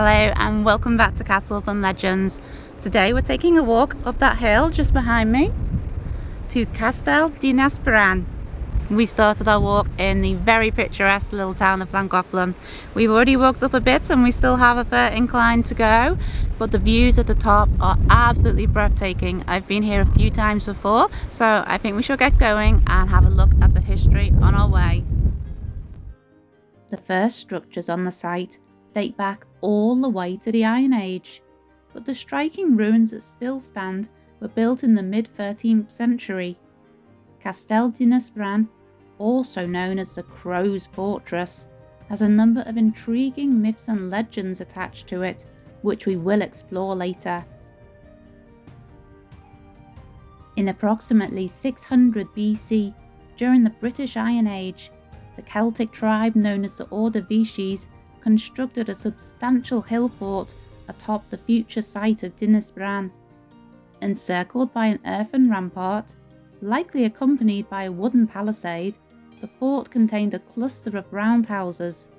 Hello and welcome back to Castles and Legends. Today we're taking a walk up that hill just behind me to Castell Dinas Bran. We started our walk in the very picturesque little town of Llangollen. We've already walked up a bit and we still have a fair incline to go, but the views at the top are absolutely breathtaking. I've been here a few times before, so I think we should get going and have a look at the history on our way. The first structures on the site date back all the way to the Iron Age, but the striking ruins that still stand were built in the mid-13th century. Castell Dinas Bran, also known as the Crow's Fortress, has a number of intriguing myths and legends attached to it, which we will explore later. In approximately 600 BC, during the British Iron Age, the Celtic tribe known as the Ordovicians constructed a substantial hill fort atop the future site of Dinas Bran. Encircled by an earthen rampart, likely accompanied by a wooden palisade, the fort contained a cluster of roundhouses.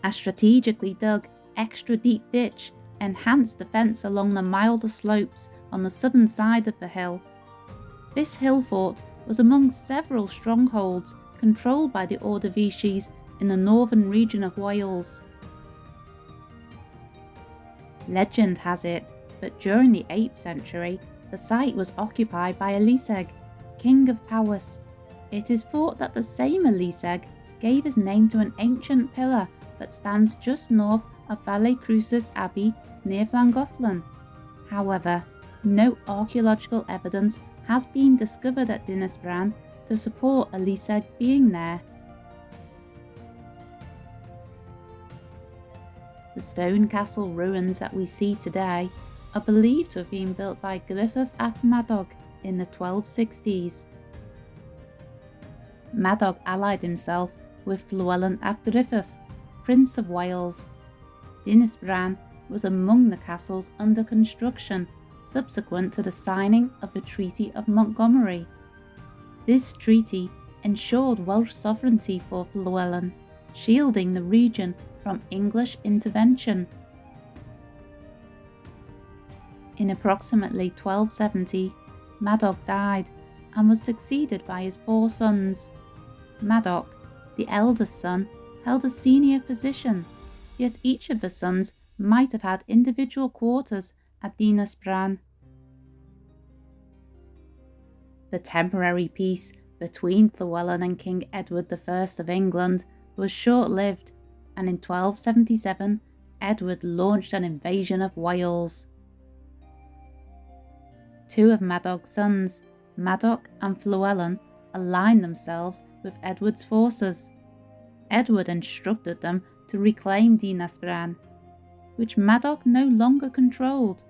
A strategically dug, extra deep ditch enhanced defence along the milder slopes on the southern side of the hill. This hill fort was among several strongholds controlled by the Ordovicians in the northern region of Wales. Legend has it that during the 8th century, the site was occupied by Llyseg, king of Powys. It is thought that the same Llyseg gave his name to an ancient pillar that stands just north of Valley Crucis Abbey near Llangollen. However, no archaeological evidence has been discovered at Dinas Bran to support Llyseg being there. The stone castle ruins that we see today are believed to have been built by Griffith ap Madog in the 1260s. Madog allied himself with Llywelyn ap Griffith, Prince of Wales. Dinas Bran was among the castles under construction subsequent to the signing of the Treaty of Montgomery. This treaty ensured Welsh sovereignty for Llywelyn, shielding the region from English intervention. In approximately 1270, Madog died and was succeeded by his 4 sons. Madog, the eldest son, held a senior position, yet each of the sons might have had individual quarters at Dinas Bran. The temporary peace between Llywelyn and King Edward I of England was short-lived, and in 1277 Edward launched an invasion of Wales. 2 of Madog's sons, Madog and Llywelyn, aligned themselves with Edward's forces. Edward instructed them to reclaim Dinas Bran, which Madog no longer controlled.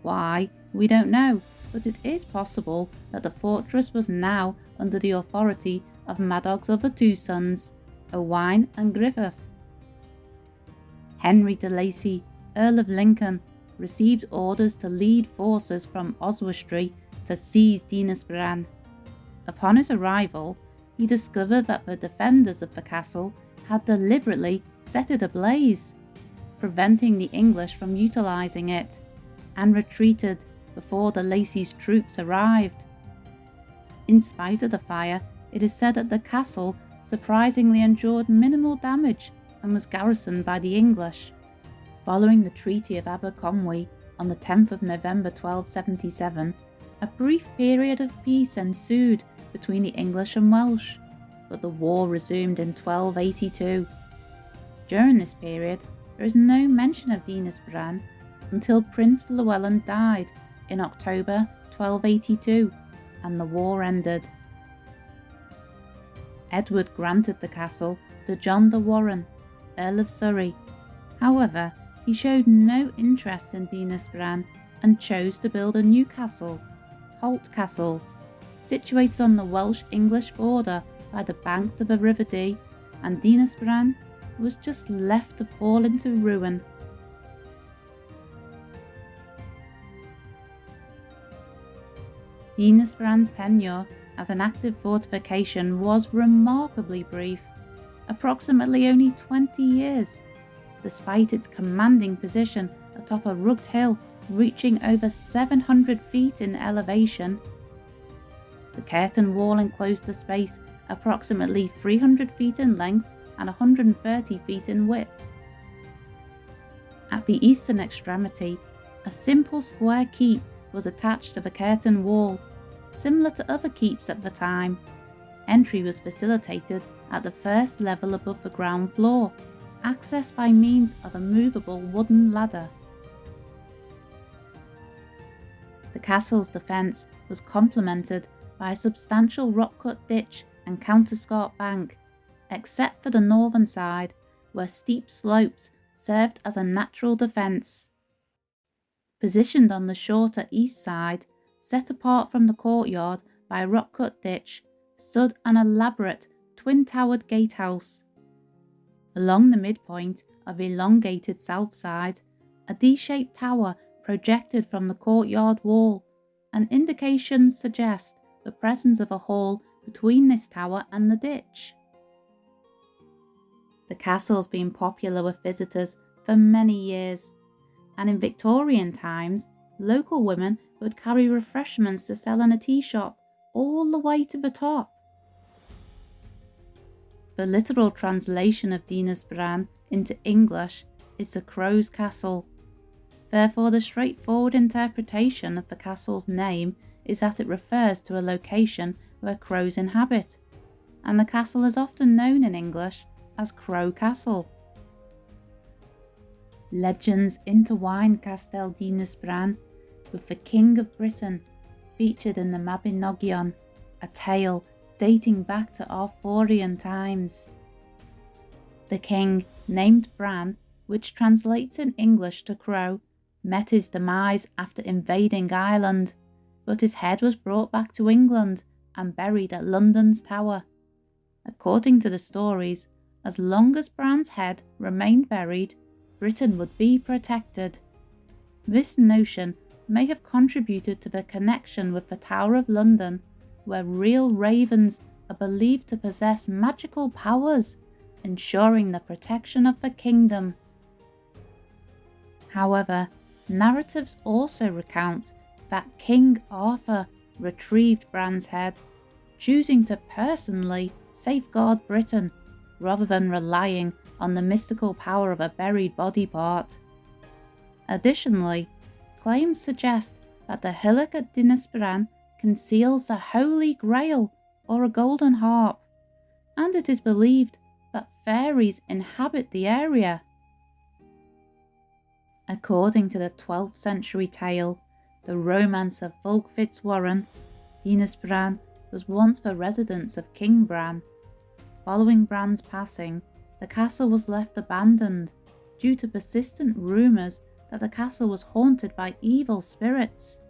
Why, we don't know, but it is possible that the fortress was now under the authority of Madog's other 2 sons, Owain and Griffith. Henry de Lacy, Earl of Lincoln, received orders to lead forces from Oswestry to seize Dinas Bran. Upon his arrival, he discovered that the defenders of the castle had deliberately set it ablaze, preventing the English from utilising it, and retreated before the Lacy's troops arrived. In spite of the fire, it is said that the castle surprisingly endured minimal damage and was garrisoned by the English. Following the Treaty of Aberconwy on the 10th of November 1277, a brief period of peace ensued between the English and Welsh, but the war resumed in 1282. During this period, there is no mention of Dinas Bran until Prince Llywelyn died in October 1282 and the war ended. Edward granted the castle to John de Warenne, Earl of Surrey. However, he showed no interest in Dinas Bran and chose to build a new castle, Holt Castle, situated on the Welsh-English border by the banks of the River Dee, and Dinas Bran was just left to fall into ruin. Dinas Bran's tenure as an active fortification was remarkably brief, approximately only 20 years. despite its commanding position atop a rugged hill reaching over 700 feet in elevation. The curtain wall enclosed a space approximately 300 feet in length and 130 feet in width. At the eastern extremity, a simple square keep was attached to the curtain wall, similar to other keeps at the time. Entry was facilitated at the first level above the ground floor, accessed by means of a movable wooden ladder. The castle's defence was complemented by a substantial rock-cut ditch and counterscarp bank, except for the northern side, where steep slopes served as a natural defence. Positioned on the shorter east side, set apart from the courtyard by a rock-cut ditch, stood an elaborate twin-towered gatehouse. Along the midpoint of the elongated south side, a D-shaped tower projected from the courtyard wall, and indications suggest the presence of a hall between this tower and the ditch. The castle's been popular with visitors for many years, and in Victorian times, local women would carry refreshments to sell in a tea shop all the way to the top. The literal translation of Dinas Bran into English is the Crow's Castle. Therefore, the straightforward interpretation of the castle's name is that it refers to a location where crows inhabit, and the castle is often known in English as Crow Castle. Legends intertwine Castell Dinas Bran with the King of Britain, featured in the Mabinogion, a tale dating back to Arthurian times. The king, named Bran, which translates in English to crow, met his demise after invading Ireland, but his head was brought back to England and buried at London's Tower. According to the stories, as long as Bran's head remained buried, Britain would be protected. This notion may have contributed to the connection with the Tower of London, where real ravens are believed to possess magical powers, ensuring the protection of the kingdom. However, narratives also recount that King Arthur retrieved Bran's head, choosing to personally safeguard Britain rather than relying on the mystical power of a buried body part. Additionally, claims suggest that the hillock at Dinas Bran conceals a holy grail or a golden harp, and it is believed that fairies inhabit the area. According to the 12th century tale, The Romance of Fulk Fitzwarren, Dinas Bran was once the residence of King Bran. Following Bran's passing, the castle was left abandoned due to persistent rumours that the castle was haunted by evil spirits.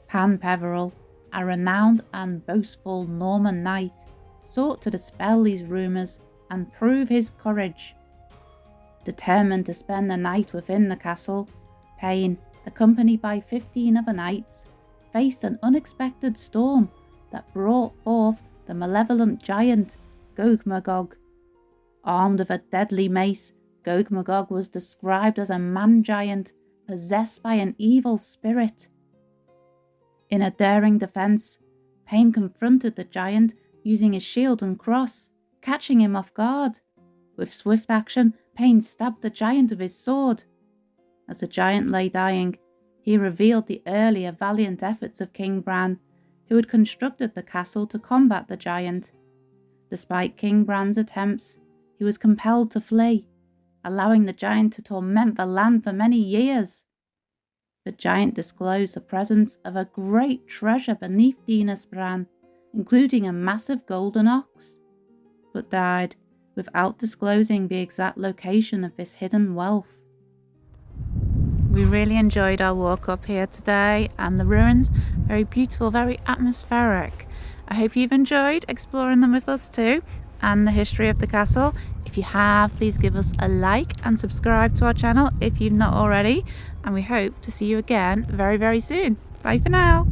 Pan Peveril, a renowned and boastful Norman knight, sought to dispel these rumours and prove his courage. Determined to spend the night within the castle, Payne, accompanied by 15 other knights, faced an unexpected storm that brought forth the malevolent giant Gog-Magog. Armed with a deadly mace, Gog-Magog was described as a man-giant possessed by an evil spirit. In a daring defence, Payne confronted the giant using his shield and cross, catching him off guard. With swift action, Payne stabbed the giant with his sword. As the giant lay dying, he revealed the earlier valiant efforts of King Bran, who had constructed the castle to combat the giant. Despite King Bran's attempts, he was compelled to flee, allowing the giant to torment the land for many years. The giant disclosed the presence of a great treasure beneath Dinas Bran, including a massive golden ox, but died without disclosing the exact location of this hidden wealth. We really enjoyed our walk up here today, and the ruins, very beautiful, very atmospheric. I hope you've enjoyed exploring them with us too, and the history of the castle. If you have, please give us a like and subscribe to our channel if you've not already, and we hope to see you again very, very soon. Bye for now.